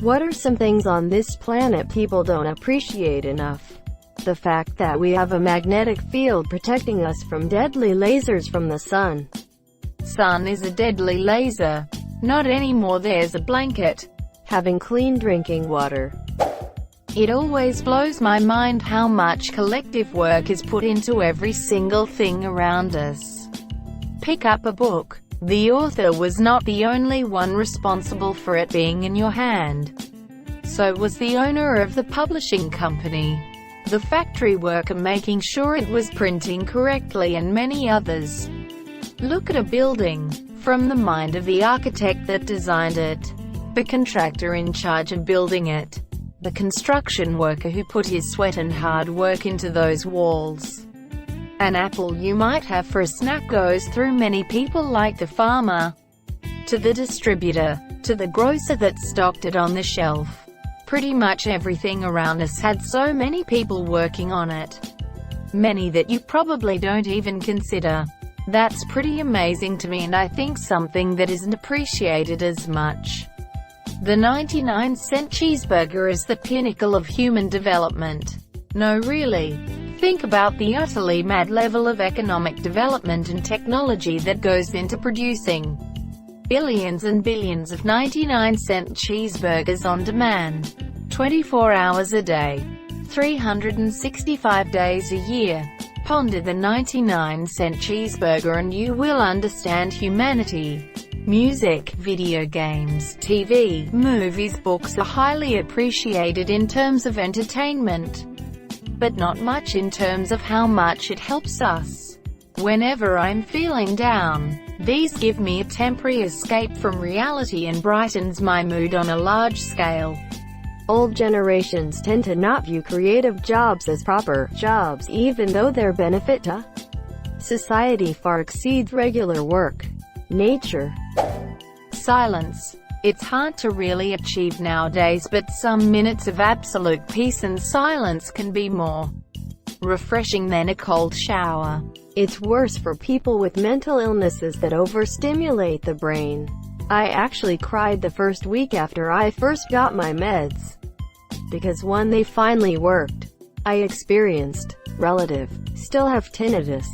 What are some things on this planet people don't appreciate enough? The fact that we have a magnetic field protecting us from deadly lasers from the sun. Sun is a deadly laser. Not anymore, there's a blanket. Having clean drinking water. It always blows my mind how much collective work is put into every single thing around us. Pick up a book. The author was not the only one responsible for it being in your hand. So was the owner of the publishing company, the factory worker making sure it was printing correctly, and many others. Look at a building, from the mind of the architect that designed it, the contractor in charge of building it, the construction worker who put his sweat and hard work into those walls. An apple you might have for a snack goes through many people, like the farmer, to the distributor, to the grocer that stocked it on the shelf. Pretty much everything around us had so many people working on it. Many that you probably don't even consider. That's pretty amazing to me, and I think something that isn't appreciated as much. The 99-cent cheeseburger is the pinnacle of human development. No, really. Think about the utterly mad level of economic development and technology that goes into producing billions and billions of 99-cent cheeseburgers on demand, 24 hours a day, 365 days a year. Ponder the 99-cent cheeseburger and you will understand humanity. Music, video games, TV, movies, books are highly appreciated in terms of entertainment, but not much in terms of how much it helps us. Whenever I'm feeling down, these give me a temporary escape from reality and brightens my mood on a large scale. Old generations tend to not view creative jobs as proper jobs, even though their benefit to society far exceeds regular work. Nature. Silence. It's hard to really achieve nowadays, but some minutes of absolute peace and silence can be more refreshing than a cold shower. It's worse for people with mental illnesses that overstimulate the brain. I actually cried the first week after I first got my meds, because when they finally worked, I experienced still have tinnitus,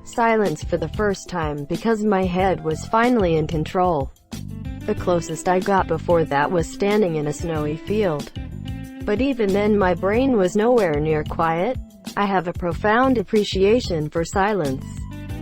silence for the first time, because my head was finally in control. The closest I got before that was standing in a snowy field. But even then my brain was nowhere near quiet. I have a profound appreciation for silence.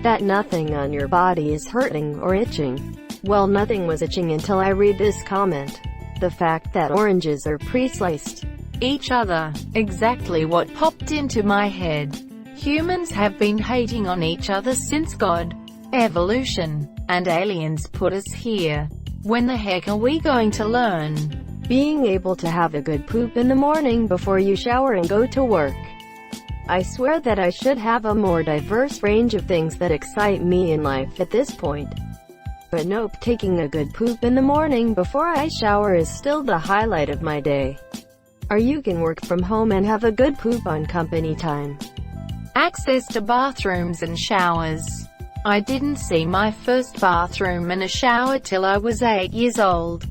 That nothing on your body is hurting or itching. Well, nothing was itching until I read this comment. The fact that oranges are pre-sliced each other. Exactly what popped into my head. Humans have been hating on each other since God, evolution, and aliens put us here. When the heck are we going to learn? Being able to have a good poop in the morning before you shower and go to work. I swear that I should have a more diverse range of things that excite me in life at this point. But nope, taking a good poop in the morning before I shower is still the highlight of my day. Or you can work from home and have a good poop on company time. Access to bathrooms and showers. I didn't see my first bathroom and a shower till I was 8 years old.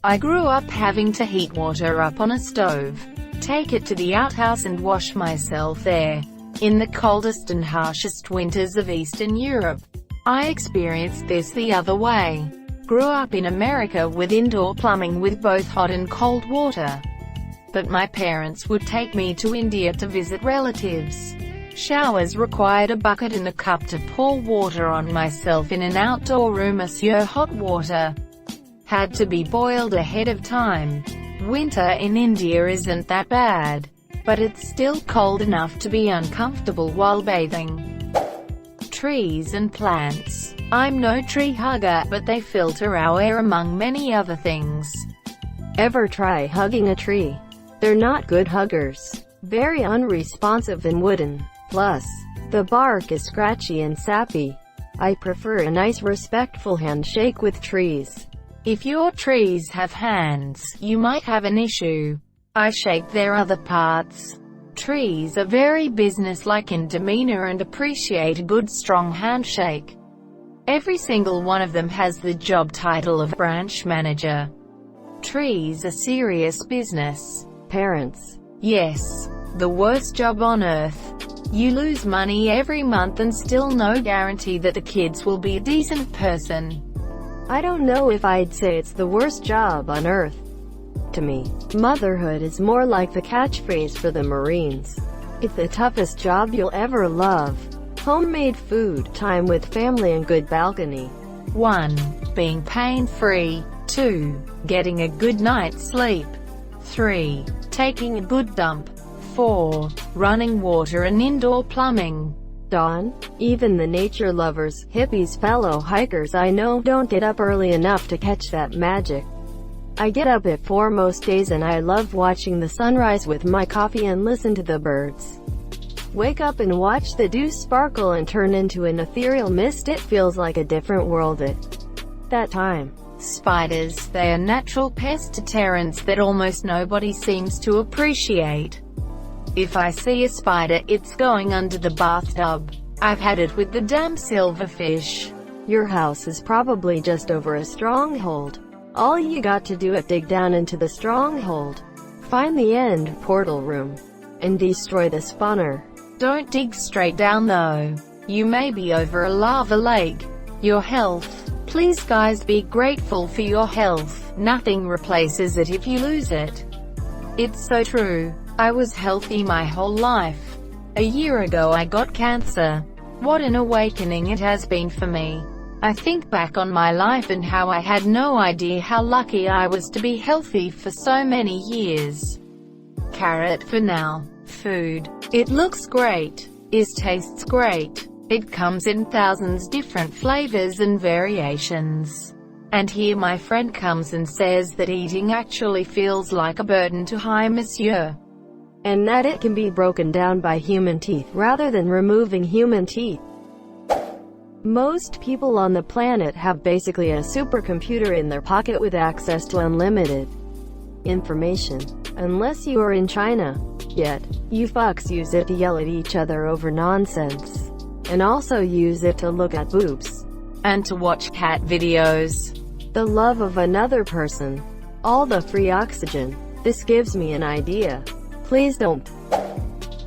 I grew up having to heat water up on a stove, take it to the outhouse and wash myself there. In the coldest and harshest winters of Eastern Europe, I experienced this the other way. Grew up in America with indoor plumbing with both hot and cold water. But my parents would take me to India to visit relatives. Showers required a bucket and a cup to pour water on myself in an outdoor room. Monsieur hot water had to be boiled ahead of time. Winter in India isn't that bad, but it's still cold enough to be uncomfortable while bathing. Trees and plants. I'm no tree hugger, but they filter our air among many other things. Ever try hugging a tree? They're not good huggers. Very unresponsive and wooden. Plus, the bark is scratchy and sappy. I prefer a nice respectful handshake with trees. If your trees have hands, you might have an issue. I shake their other parts. Trees are very businesslike in demeanor and appreciate a good strong handshake. Every single one of them has the job title of branch manager. Trees are serious business. Parents. Yes. The worst job on earth. You lose money every month and still no guarantee that the kids will be a decent person. I don't know if I'd say it's the worst job on earth. To me, motherhood is more like the catchphrase for the Marines. It's the toughest job you'll ever love. Homemade food, time with family and good balcony. 1. Being pain-free. 2. Getting a good night's sleep. 3. Taking a good dump. 4. Running water and indoor plumbing. Dawn. Even the nature lovers, hippies, fellow hikers I know don't get up early enough to catch that magic. I get up at 4 most days and I love watching the sunrise with my coffee and listen to the birds. Wake up and watch the dew sparkle and turn into an ethereal mist. It feels like a different world at that time. Spiders, they are natural pestilence that almost nobody seems to appreciate. If I see a spider, it's going under the bathtub. I've had it with the damn silverfish. Your house is probably just over a stronghold. All you got to do is dig down into the stronghold, find the end portal room, and destroy the spawner. Don't dig straight down though. You may be over a lava lake. Your health. Please guys, be grateful for your health. Nothing replaces it if you lose it. It's so true. I was healthy my whole life. A year ago I got cancer. What an awakening it has been for me. I think back on my life and how I had no idea how lucky I was to be healthy for so many years. Carrot for now. Food. It looks great. It tastes great. It comes in thousands different flavors and variations. And here my friend comes and says that eating actually feels like a burden to hi monsieur. And that it can be broken down by human teeth rather than removing human teeth. Most people on the planet have basically a supercomputer in their pocket with access to unlimited information. Unless you are in China. Yet, you fucks use it to yell at each other over nonsense. And also use it to look at boobs. And to watch cat videos. The love of another person. All the free oxygen. This gives me an idea. Please don't.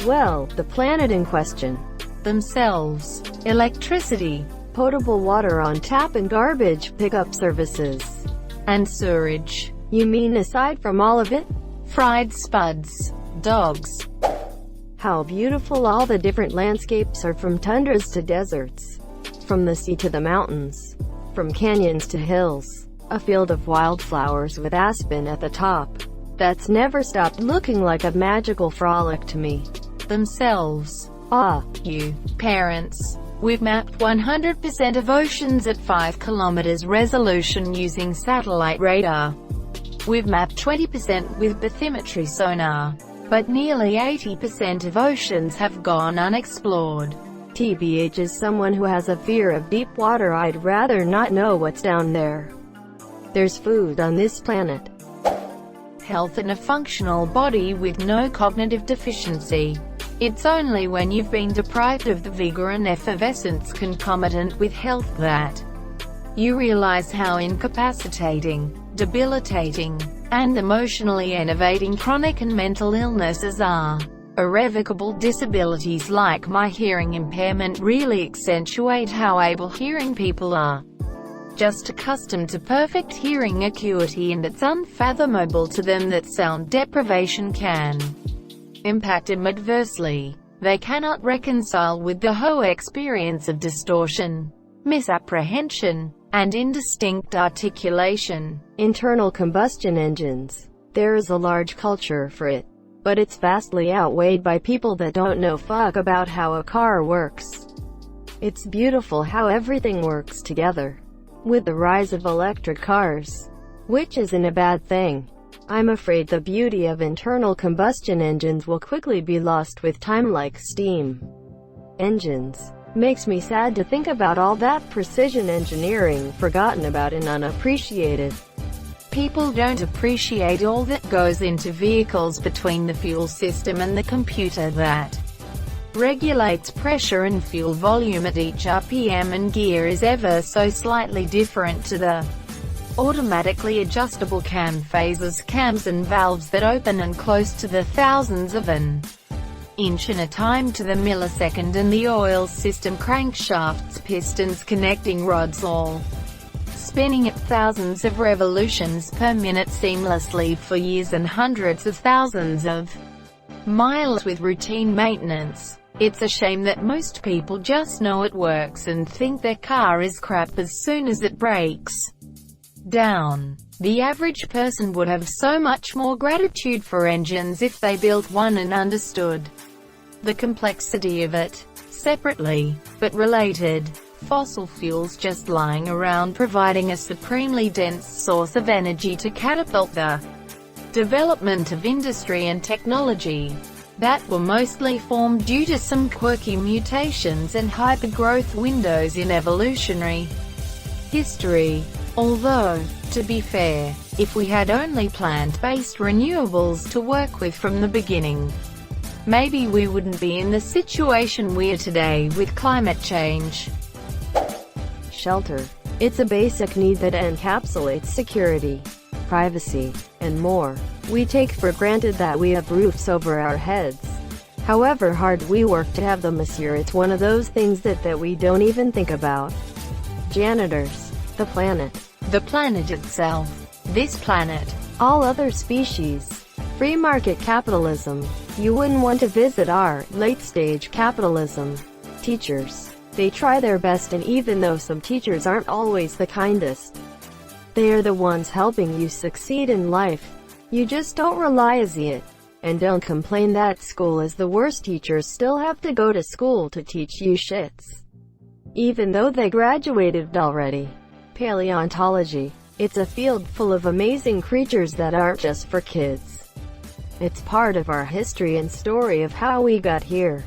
Well, the planet in question. Themselves. Electricity. Potable water on tap and garbage pickup services. And sewerage. You mean aside from all of it? Fried spuds. Dogs. How beautiful all the different landscapes are, from tundras to deserts. From the sea to the mountains. From canyons to hills. A field of wildflowers with aspen at the top. That's never stopped looking like a magical frolic to me. Themselves. You. Parents. We've mapped 100% of oceans at 5 kilometers resolution using satellite radar. We've mapped 20% with bathymetry sonar. But nearly 80% of oceans have gone unexplored. TBH, as someone who has a fear of deep water, I'd rather not know what's down there. There's food on this planet. Health and a functional body with no cognitive deficiency. It's only when you've been deprived of the vigor and effervescence concomitant with health that you realize how incapacitating, debilitating, and emotionally enervating chronic and mental illnesses are. Irrevocable disabilities like my hearing impairment really accentuate how able hearing people are. Just accustomed to perfect hearing acuity, and it's unfathomable to them that sound deprivation can impact them adversely. They cannot reconcile with the whole experience of distortion, misapprehension, and indistinct articulation. Internal combustion engines. There is a large culture for it, but it's vastly outweighed by people that don't know fuck about how a car works. It's beautiful how everything works together. With the rise of electric cars, which isn't a bad thing, I'm afraid the beauty of internal combustion engines will quickly be lost with time, like steam engines. Makes me sad to think about all that precision engineering forgotten about and unappreciated. People don't appreciate all that goes into vehicles, between the fuel system and the computer that regulates pressure and fuel volume at each RPM, and gear is ever so slightly different to the automatically adjustable cam phasers, cams and valves that open and close to the thousands of an inch in a time to the millisecond, and the oil system, crankshafts, pistons, connecting rods, all spinning at thousands of revolutions per minute seamlessly for years and hundreds of thousands of miles with routine maintenance. It's a shame that most people just know it works and think their car is crap as soon as it breaks down. The average person would have so much more gratitude for engines if they built one and understood the complexity of it. Separately, but related, fossil fuels just lying around providing a supremely dense source of energy to catapult the development of industry and technology that were mostly formed due to some quirky mutations and hypergrowth windows in evolutionary history. Although, to be fair, if we had only plant-based renewables to work with from the beginning, maybe we wouldn't be in the situation we're today with climate change. Shelter. It's a basic need that encapsulates security, privacy, and more. We take for granted that we have roofs over our heads. However hard we work to have them this year, it's one of those things that we don't even think about. Janitors. The planet. The planet itself. This planet. All other species. Free market capitalism. You wouldn't want to visit our late-stage capitalism. Teachers. They try their best, and even though some teachers aren't always the kindest, they are the ones helping you succeed in life. You just don't realize it. And don't complain that school is the worst. Teachers still have to go to school to teach you shits, even though they graduated already. Paleontology. It's a field full of amazing creatures that aren't just for kids. It's part of our history and story of how we got here.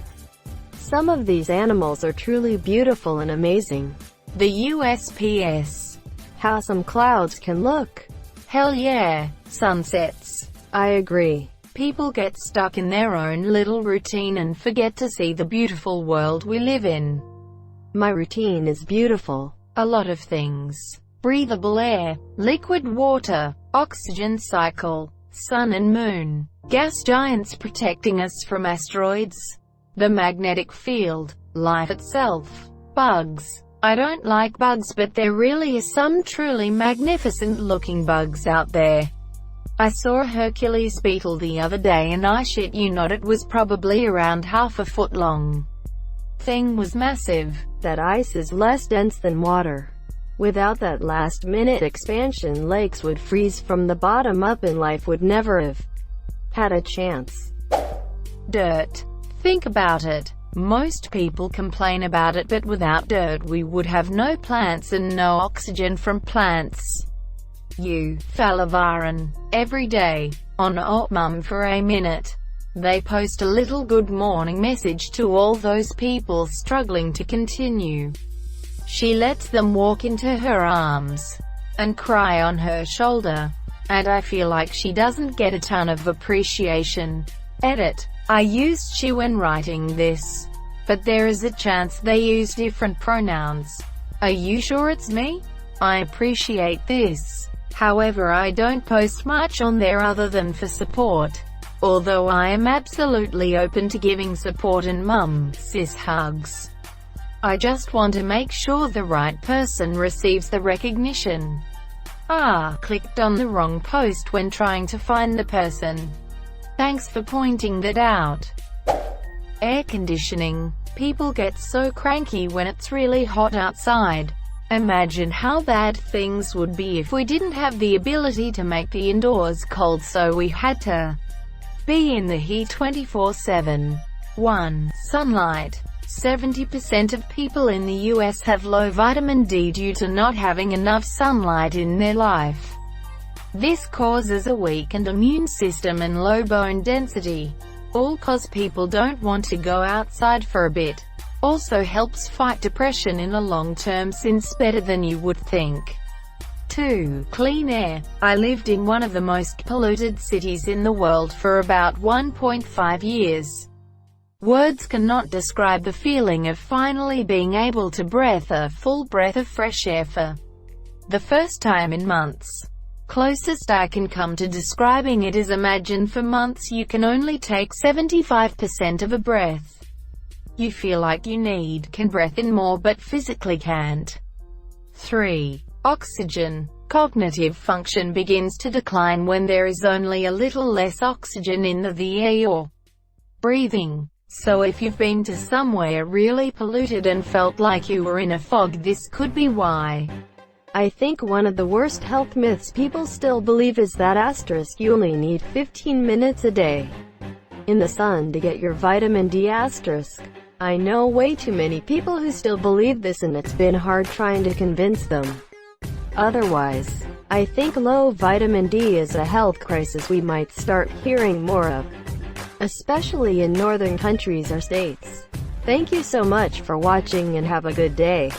Some of these animals are truly beautiful and amazing. The USPS. How some clouds can look. Hell yeah. Sunsets. I agree. People get stuck in their own little routine and forget to see the beautiful world we live in. My routine is beautiful. A lot of things. Breathable air, liquid water, oxygen cycle, sun and moon, gas giants protecting us from asteroids, the magnetic field, life itself, bugs. I don't like bugs, but there really is some truly magnificent looking bugs out there. I saw a Hercules beetle the other day and I shit you not, it was probably around half a foot long. Thing was massive. That ice is less dense than water. Without that last-minute expansion, lakes would freeze from the bottom up and life would never have had a chance. Dirt. Think about it. Most people complain about it, but without dirt we would have no plants and no oxygen from plants. You Falavaran. Every day, on Mum for a minute, they post a little good morning message to all those people struggling to continue. She lets them walk into her arms and cry on her shoulder. And I feel like she doesn't get a ton of appreciation. Edit. I used she when writing this, but there is a chance they use different pronouns. Are you sure it's me? I appreciate this. However, I don't post much on there other than for support. Although I am absolutely open to giving support and sis hugs. I just want to make sure the right person receives the recognition. Clicked on the wrong post when trying to find the person. Thanks for pointing that out. Air conditioning. People get so cranky when it's really hot outside. Imagine how bad things would be if we didn't have the ability to make the indoors cold, so we had to be in the heat 24/7. 1. Sunlight. 70% of people in the US have low vitamin D due to not having enough sunlight in their life. This causes a weakened immune system and low bone density. All cause people don't want to go outside for a bit. Also helps fight depression in the long term, since better than you would think. 2. Clean air. I lived in one of the most polluted cities in the world for about 1.5 years. Words cannot describe the feeling of finally being able to breathe a full breath of fresh air for The first time in months. Closest I can come to describing it is imagine for months you can only take 75% of a breath. You feel like can breathe in more but physically can't. 3. Oxygen. Cognitive function begins to decline when there is only a little less oxygen in the air you're breathing. So if you've been to somewhere really polluted and felt like you were in a fog, this could be why. I think one of the worst health myths people still believe is that you only need 15 minutes a day in the sun to get your vitamin D. I know way too many people who still believe this, and it's been hard trying to convince them otherwise. I think low vitamin D is a health crisis we might start hearing more of, especially in northern countries or states. Thank you so much for watching and have a good day.